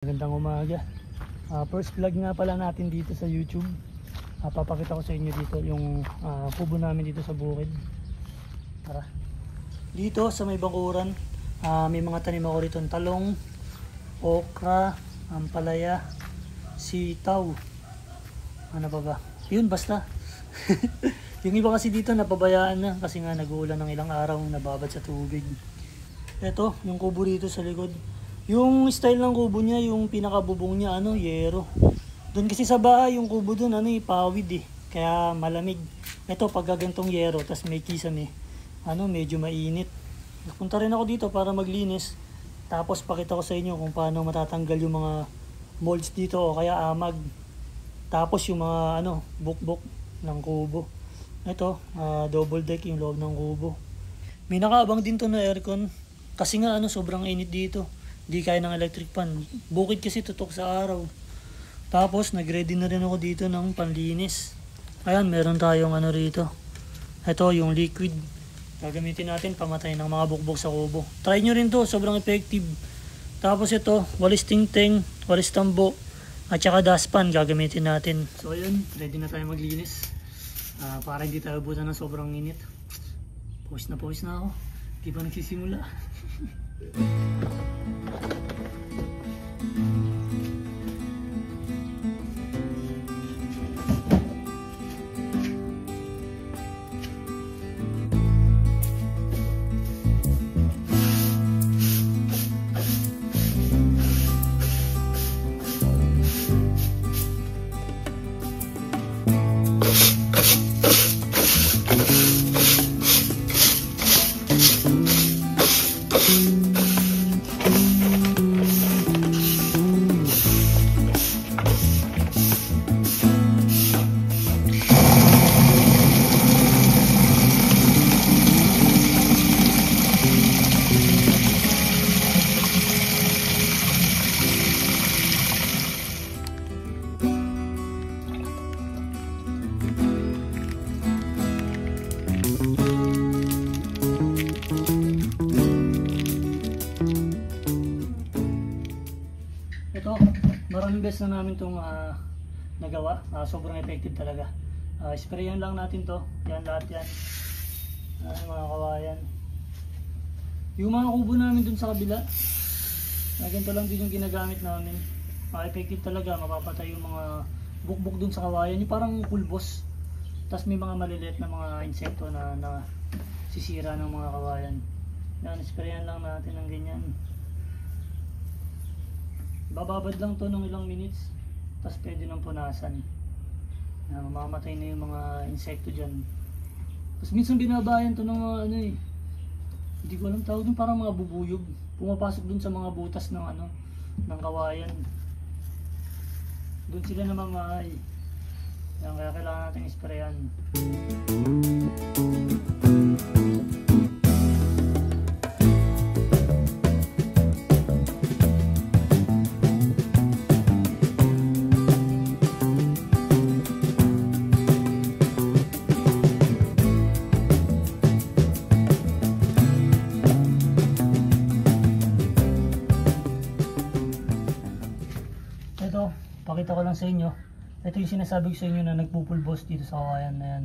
Magandang umaga. First vlog nga pala natin dito sa YouTube. Papakita ko sa inyo dito yung kubo namin dito sa bukid. Tara. Dito sa may bakuran, may mga tanim ako rito, talong, okra, ampalaya, sitaw. Ano pa ba? Yun basta. Yung iba kasi dito napabayaan na kasi nga nag-uulan ng ilang araw, nababad sa tubig. Ito, yung kubo dito sa likod. Yung style ng kubo niya, yung pinakabubong niya, yero. Doon kasi sa bahay, yung kubo doon, pawid kaya malamig. Ito, pag gagantong yero, tas may kisame, medyo mainit. Punta rin ako dito para maglinis. Tapos pakita ko sa inyo kung paano matatanggal yung mga molds dito o kaya amag. Tapos yung mga, bukbok ng kubo. Ito, double deck yung loob ng kubo. May nakaabang din to na aircon. Kasi nga, sobrang init dito. Di kaya ng electric fan. Bukid kasi tutok sa araw. Tapos nag-ready na rin ako dito ng panlinis. Ayan, meron tayong rito. Ito yung liquid. Gagamitin natin pamatay ng mga bukbok sa kubo. Try nyo rin to, sobrang effective. Tapos ito, walis tingting, walis tambo, at saka dustpan gagamitin natin. So ayun, ready na tayo maglinis. Para hindi tayo abutan ng sobrang init. Pawis na ako. Di pa nagsisimula. Ito, maraming beses na namin itong nagawa. Sobrang effective talaga. Sprayan lang natin to. Yan, lahat yan. Mga kawayan. Yung mga kubo namin dun sa kabila, ganito lang din yung ginagamit namin. Effective talaga. Mapapatay yung mga bukbok dun sa kawayan. Yung parang pulbos. Tapos may mga maliliit na mga insekto na sisira ng mga kawayan. Yan, sprayan lang natin ng ganyan. Bababad lang to ng ilang minutes, tapos pwede nang punasan. Mamamatay na yung mga insekto dyan. Tapos minsan binabayan to ng mga hindi ko alam tawag dun, parang mga bubuyog. Pumapasok dun sa mga butas ng ng kawayan. Dun sila namamahay. Yan, kaya kailangan natin isprayan. Pakita ko lang sa inyo. Ito yung sinasabi ko sa inyo na nagpupulbos dito sa kawayan na yan.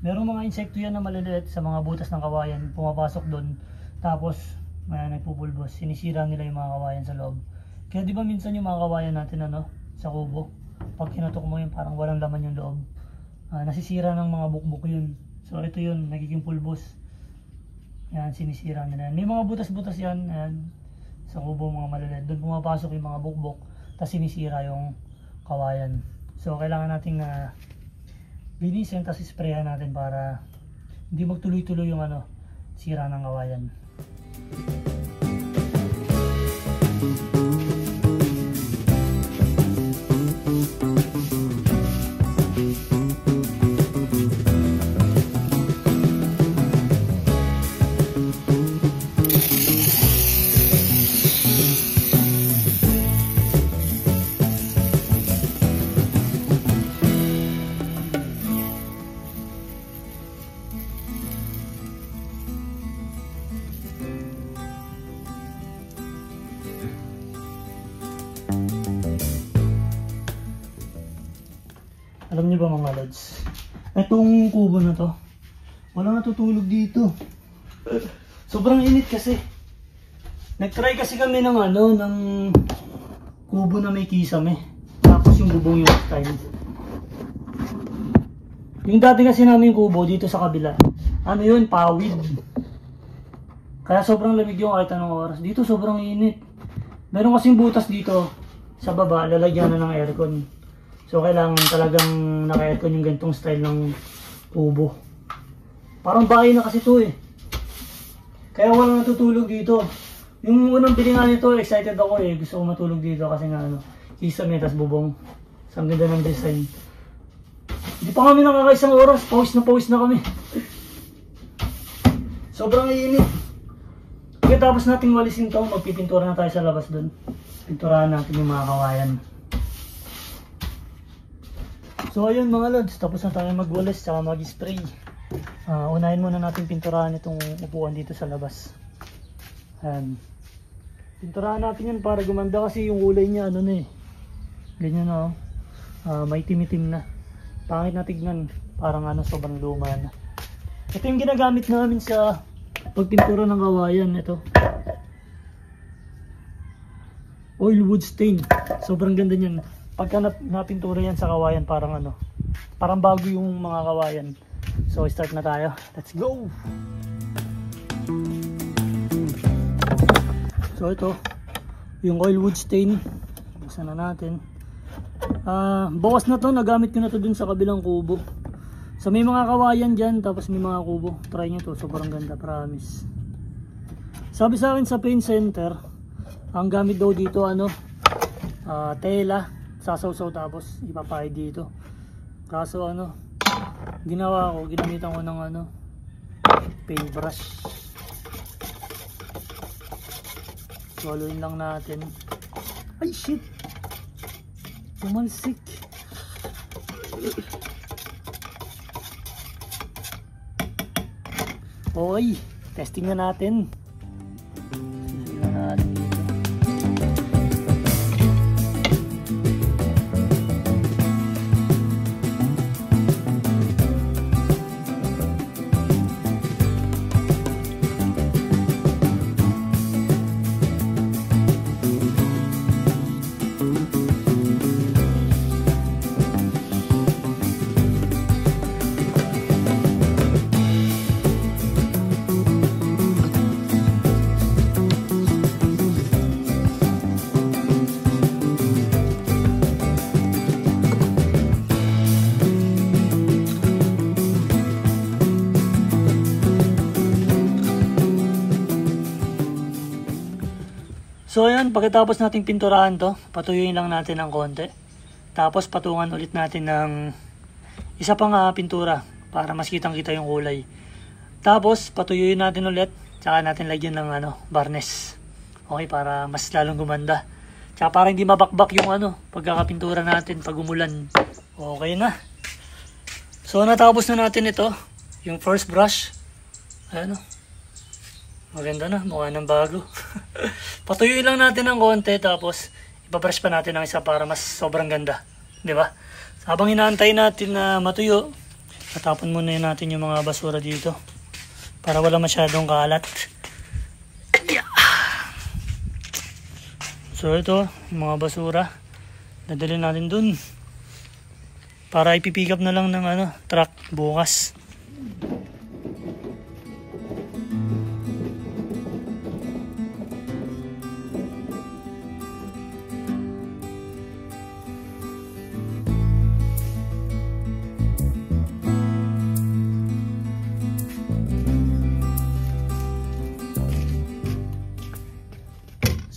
Merong mga insekto yan na maliliit sa mga butas ng kawayan. Pumapasok doon. Tapos nagpupulbos. Sinisira nila yung mga kawayan sa loob. Kaya di ba minsan yung mga kawayan natin sa kubo, pag kinatok mo yun parang walang laman yung loob. Nasisira ng mga bukbok yun. So ito yun, nagiging pulbos. Yan, sinisira nila. May mga butas-butas yan. Ayan, sa kubo mga maliliit. Doon pumapasok yung mga bukbok. Tapos sinisira yung kawayan. So kailangan nating linisin, tapos sprayan natin para hindi magtuloy-tuloy yung sira ng kawayan. Alam niyo ba mga lods? Itong kubo na to, walang natutulog dito. Sobrang init kasi. Nag-try kasi kami ng ng kubo na may kisame. Tapos yung bubong yung style. Yung dati kasi namin yung kubo dito sa kabila, ano yun, pawid. Kaya sobrang lamig yung kahit anong oras. Dito sobrang init. Meron kasing butas dito sa baba, lalagyan na ng aircon. So kailangan talagang naka-aircon yung gantong style ng kubo. Parang bahay na kasi to eh. Kaya walang natutulog dito. Yung unang pilingan nito, excited ako eh. Gusto ko matulog dito kasi nga kisame, tas bubong. So, ang ganda ng design. Hindi pa kami nakakaisang oras, pawis na kami. Sobrang init. Pagkatapos nating walisin to, magpipintura na tayo sa labas doon. Pinturahan natin yung mga kawayan. So ayun mga lods, tapos na tayo magwalis at mag-spray. Unahin muna natin pinturahan itong upuan dito sa labas. Ayan. Pinturahan natin yan para gumanda kasi yung kulay niya ganyan na may timitim na. Pangit na tignan, parang sobrang luma na. Ito yung ginagamit namin sa pagpintura ng kawayan. Ito oil wood stain, sobrang ganda niyan. Pagka napintura yan sa kawayan, parang parang bago yung mga kawayan. So start na tayo, let's go. So ito yung oil wood stain, buksan na natin. Bawas na to, nagamit ko na to dun sa kabilang kubo. So may mga kawayan dyan, tapos may mga kubo. Try nyo to, sobrang ganda, promise. Sabi sa akin sa paint center, ang gamit daw dito tela, sasawsaw tapos ipapahid dito. Kaso ginawa ko, ginamitan ko ng paintbrush. Swallowin lang natin. Ay shit, tumalsik. Okay, testing na natin. Sisimulan natin dito. So ayan, pagkatapos nating pinturahan to, patuyuin lang natin ng konti. Tapos patungan ulit natin ng isa pang pintura para mas kitang-kita yung kulay. Tapos patuyuin natin ulit, tsaka natin lagyan ng varnish. Okay, para mas lalong gumanda. Tsaka para hindi mabakbak yung pagkakapintura natin pag umulan. Okay na. So natapos na natin ito, yung first brush. Ayan maganda na, mukha ng bago. Patuyuin lang natin ng konti, tapos ipabrush pa natin ng isa para mas sobrang ganda, di ba? Habang inaantay natin na matuyo, tatapon muna natin yung mga basura dito para wala masyadong kalat. Yeah. So ito, yung mga basura, dadalhin natin dun para ipipick up na lang ng truck bukas.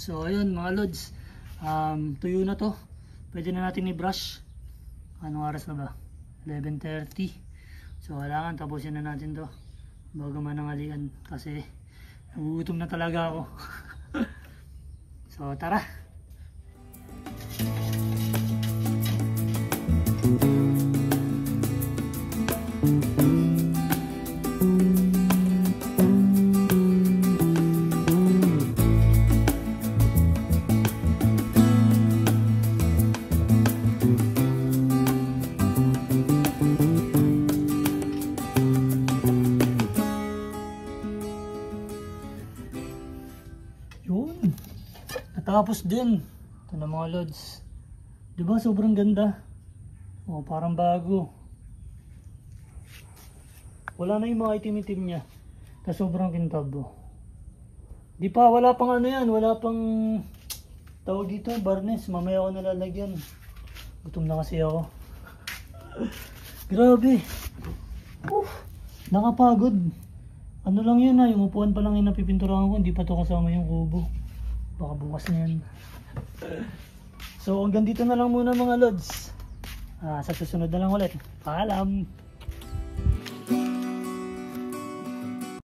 So ayun mga lods, tuyo na to. Pwede na natin i-brush. Anong oras na ba? 11:30. So kailangan tapusin na natin to bago manangalian kasi nagugutom na talaga ako. So tara. Natapos din. Ito na mga lods. Diba sobrang ganda? Oh, parang bago. Wala na yung mga itim-itim niya. Tapos sobrang kintab. Oh. Di pa, wala pang ano yan. Wala pang tawag dito, varnish. Mamaya ako nalalagyan. Gutom na kasi ako. Grabe. Nakapagod. Ano lang yun yung upuan pa lang yung napipinturahan ko. Hindi pa to kasama yung kubo. Baka bukas na yan. So hanggang dito na lang muna mga lods. Sa susunod na lang ulit. Paalam.